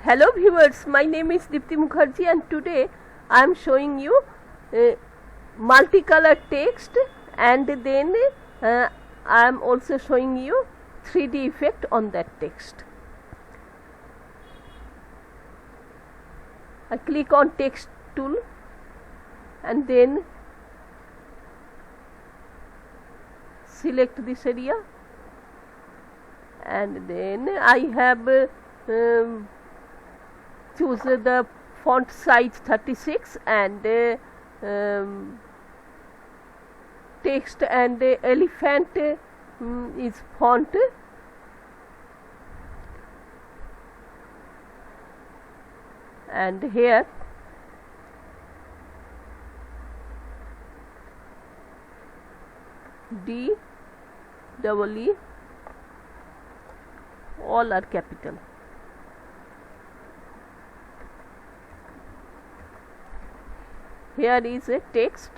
Hello viewers, my name is Deepti Mukherjee and today I am showing you multicolored text, and then I am also showing you 3D effect on that text. I click on text tool and then select this area, and then I have choose the font size 36 and text and elephant is font, and here D double E, all are capital. Here is a text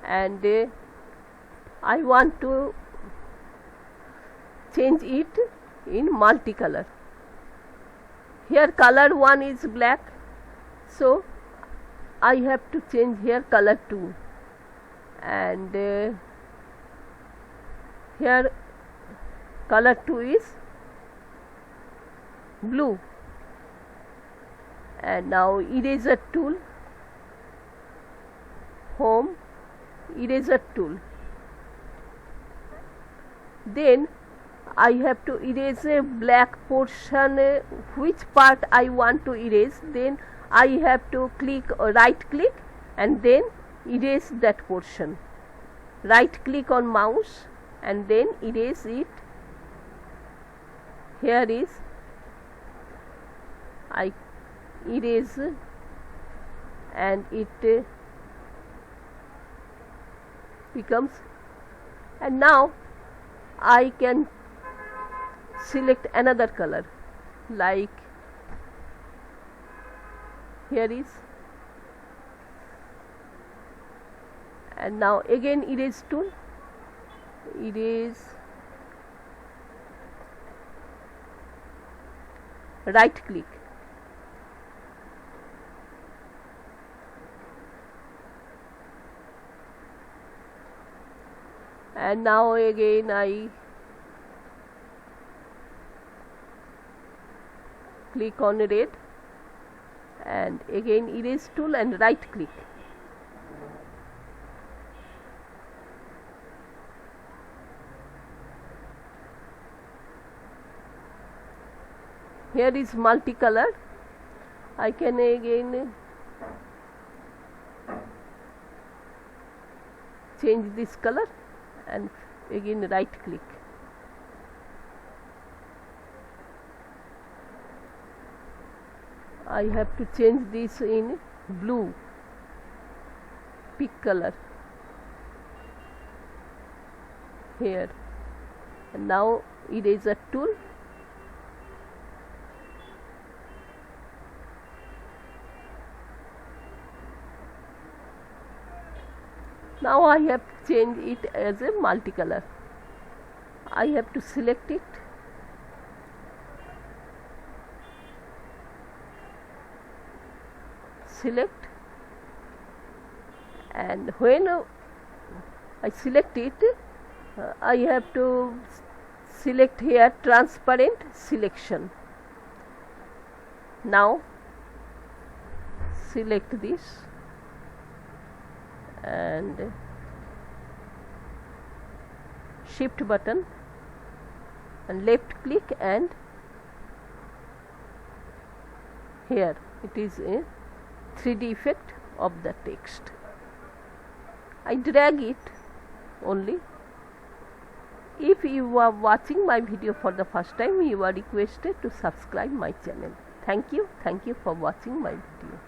and I want to change it in multicolor. Here color 1 is black, so I have to change here color 2, and here color 2 is blue. And now eraser tool, home, eraser tool. Then I have to erase a black portion, which part I want to erase. Then I have to right click and then erase that portion. Right click on mouse and then erase it. Here is I erase and it becomes, and now I can select another color, like here is, and now again erase tool, erase, right click, and now again I click on red and again erase tool and right click. Here is multicolor. I can again change this color and again right click. I have to change this in blue, pick color here, and now eraser tool, now I have to change it as a multicolor. I have to select it, select, and when I select it, I have to select here transparent selection. Now select this and shift button and left click, and here it is a 3D effect of the text. I drag it only. If you are watching my video for the first time, you are requested to subscribe my channel. Thank you for watching my video.